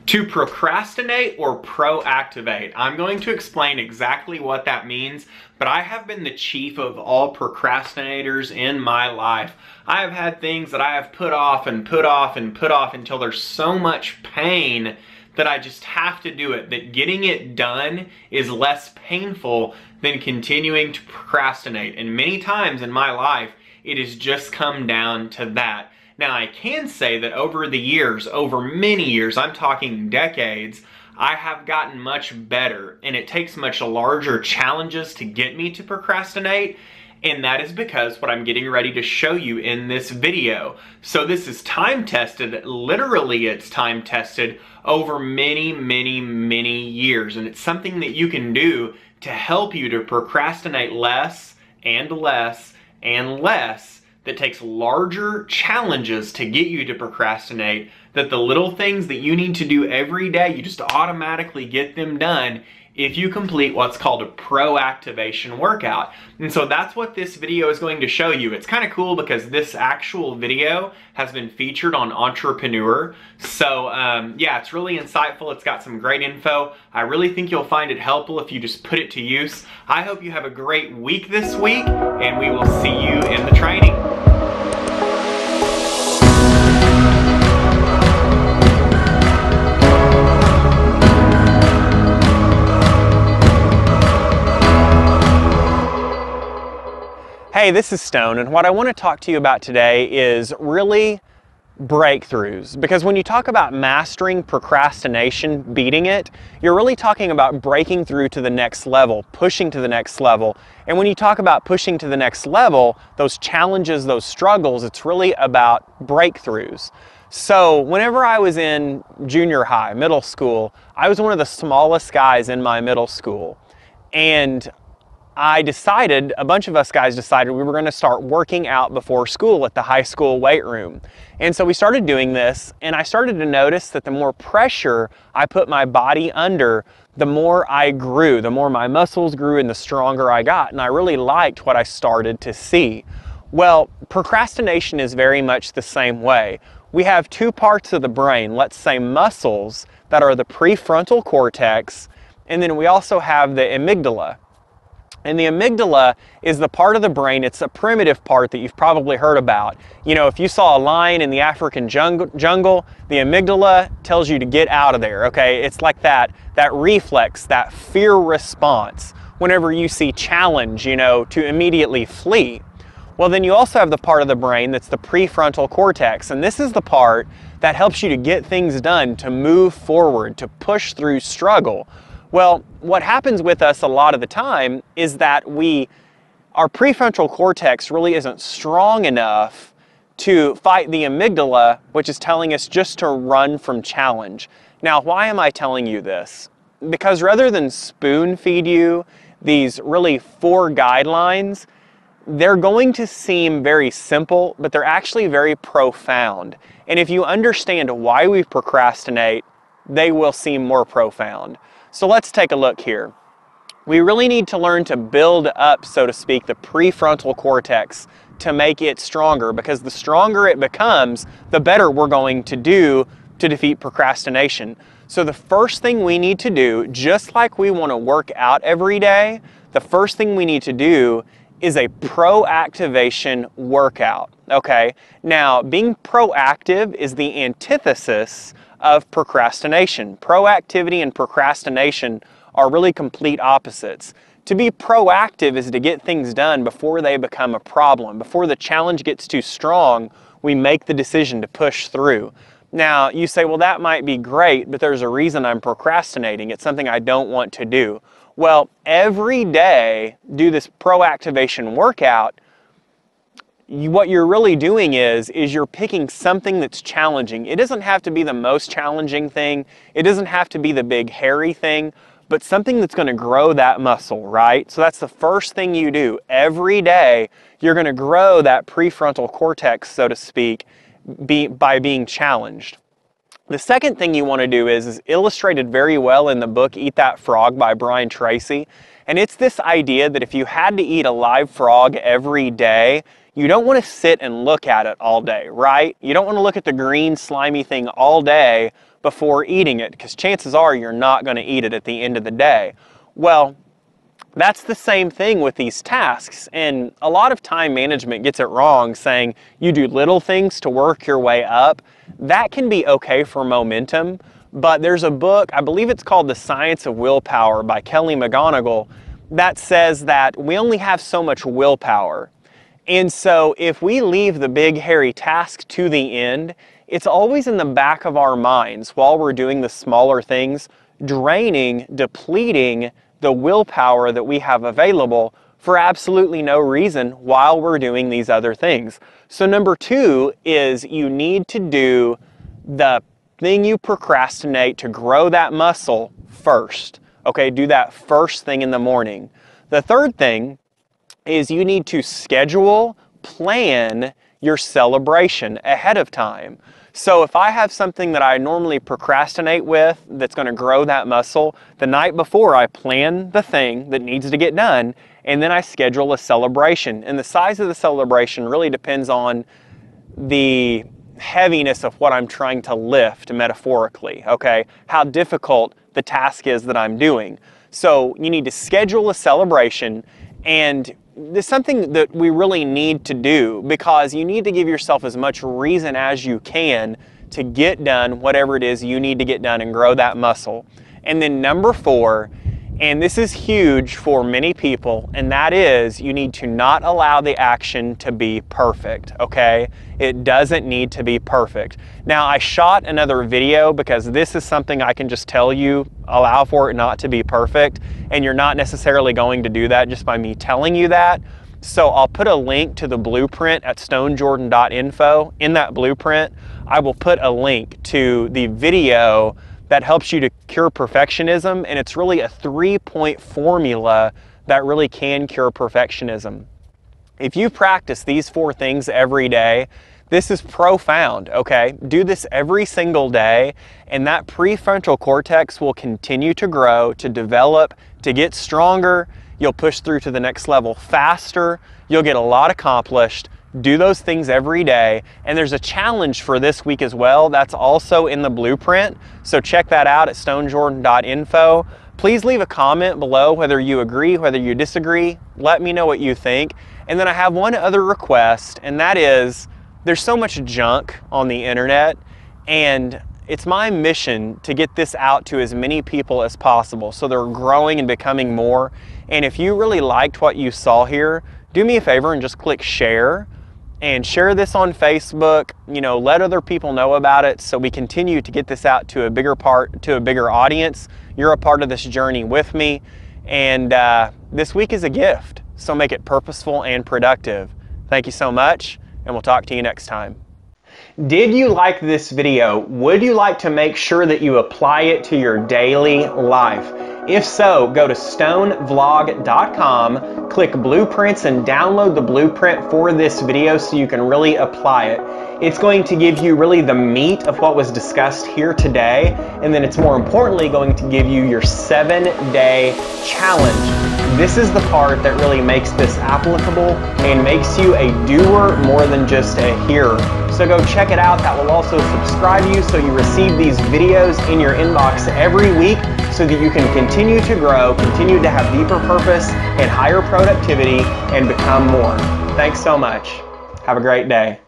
To procrastinate or proactivate, I'm going to explain exactly what that means, but I have been the chief of all procrastinators in my life. I have had things that I have put off and put off and put off until there's so much pain that I just have to do it, that getting it done is less painful than continuing to procrastinate. And many times in my life, it has just come down to that. Now, I can say that over the years, over many years, I'm talking decades, I have gotten much better, and it takes much larger challenges to get me to procrastinate, and that is because what I'm getting ready to show you in this video. So this is time tested, literally it's time tested over many, many, many years, and it's something that you can do to help you to procrastinate less and less and less, that takes larger challenges to get you to procrastinate, that the little things that you need to do every day, you just automatically get them done if you complete what's called a proactivation workout. And so that's what this video is going to show you. It's kind of cool because this actual video has been featured on Entrepreneur. So yeah, it's really insightful. It's got some great info. I really think you'll find it helpful if you just put it to use. I hope you have a great week this week, and we will see you in the training. Hey, this is Stone, and what I want to talk to you about today is really breakthroughs. Because when you talk about mastering procrastination, beating it, you're really talking about breaking through to the next level, pushing to the next level. And when you talk about pushing to the next level, those challenges, those struggles, it's really about breakthroughs. So whenever I was in junior high, middle school, I was one of the smallest guys in my middle school. And a bunch of us guys decided we were going to start working out before school at the high school weight room. And so we started doing this, and I started to notice that the more pressure I put my body under, the more I grew, the more my muscles grew, and the stronger I got. And I really liked what I started to see. Well, procrastination is very much the same way. We have two parts of the brain, let's say muscles, that are the prefrontal cortex, and then we also have the amygdala. And the amygdala is the part of the brain, it's a primitive part that you've probably heard about. You know, if you saw a lion in the African jungle, the amygdala tells you to get out of there, okay? It's like that reflex, that fear response, whenever you see challenge, you know, to immediately flee. Well, then you also have the part of the brain that's the prefrontal cortex, and this is the part that helps you to get things done, to move forward, to push through struggle. Well, what happens with us a lot of the time is that our prefrontal cortex really isn't strong enough to fight the amygdala, which is telling us just to run from challenge. Now, why am I telling you this? Because rather than spoon feed you these really 4 guidelines, they're going to seem very simple, but they're actually very profound. And if you understand why we procrastinate, they will seem more profound. So let's take a look here. We really need to learn to build up, so to speak, the prefrontal cortex to make it stronger, because the stronger it becomes, the better we're going to do to defeat procrastination. So the first thing we need to do, just like we want to work out every day, the first thing we need to do is a proactivation workout, okay? Now, being proactive is the antithesis of procrastination. Proactivity and procrastination are really complete opposites. To be proactive is to get things done before they become a problem. Before the challenge gets too strong, we make the decision to push through. Now, you say, well, that might be great, but there's a reason I'm procrastinating. It's something I don't want to do. Well, every day, do this proactivation workout. What you're really doing is you're picking something that's challenging. It doesn't have to be the most challenging thing. It doesn't have to be the big hairy thing, but something that's going to grow that muscle, right? So that's the first thing you do. Every day, you're going to grow that prefrontal cortex, so to speak, by being challenged. The second thing you want to do is illustrated very well in the book Eat That Frog by Brian Tracy. And it's this idea that if you had to eat a live frog every day, you don't want to sit and look at it all day, right? You don't want to look at the green slimy thing all day, before eating it, because chances are you're not going to eat it at the end of the day. Well, that's the same thing with these tasks, and a lot of time management gets it wrong, saying you do little things to work your way up. That can be okay for momentum, but there's a book, I believe it's called The Science of Willpower by Kelly McGonigal, that says that we only have so much willpower. And so if we leave the big hairy task to the end, it's always in the back of our minds while we're doing the smaller things, draining, depleting the willpower that we have available for absolutely no reason while we're doing these other things. So number 2 is you need to do the thing you procrastinate to grow that muscle first. Okay, do that first thing in the morning. The third thing is you need to schedule, plan your celebration ahead of time. So if I have something that I normally procrastinate with that's going to grow that muscle, the night before I plan the thing that needs to get done, and then I schedule a celebration. And the size of the celebration really depends on the heaviness of what I'm trying to lift metaphorically, okay? How difficult the task is that I'm doing. So you need to schedule a celebration, and there's something that we really need to do, because you need to give yourself as much reason as you can to get done whatever it is you need to get done and grow that muscle. And then number 4, and this is huge for many people, and that is you need to not allow the action to be perfect, okay? It doesn't need to be perfect. Now, I shot another video because this is something I can just tell you, allow for it not to be perfect, and you're not necessarily going to do that just by me telling you that. So I'll put a link to the blueprint at stonejordan.info. In that blueprint, I will put a link to the video that helps you to cure perfectionism, and it's really a 3-point formula that really can cure perfectionism. If you practice these 4 things every day, this is profound, okay? Do this every single day, and that prefrontal cortex will continue to grow, to develop, to get stronger. You'll push through to the next level faster. You'll get a lot accomplished. Do those things every day. And there's a challenge for this week as well. That's also in the blueprint. So check that out at stonejordan.info. Please leave a comment below whether you agree, whether you disagree. Let me know what you think. And then I have one other request, and that is there's so much junk on the internet, and it's my mission to get this out to as many people as possible so they're growing and becoming more. And if you really liked what you saw here, do me a favor and just click share. And share this on Facebook, let other people know about it so we continue to get this out to a bigger audience. You're a part of this journey with me, and this week is a gift, so make it purposeful and productive. Thank you so much, and we'll talk to you next time. Did you like this video? Would you like to make sure that you apply it to your daily life? If so, go to stonevlog.com, click blueprints, and download the blueprint for this video so you can really apply it. It's going to give you really the meat of what was discussed here today, and then it's more importantly going to give you your 7-day challenge. This is the part that really makes this applicable and makes you a doer more than just a hearer. So go check it out. That will also subscribe you so you receive these videos in your inbox every week so that you can continue to grow, continue to have deeper purpose and higher productivity, and become more. Thanks so much. Have a great day.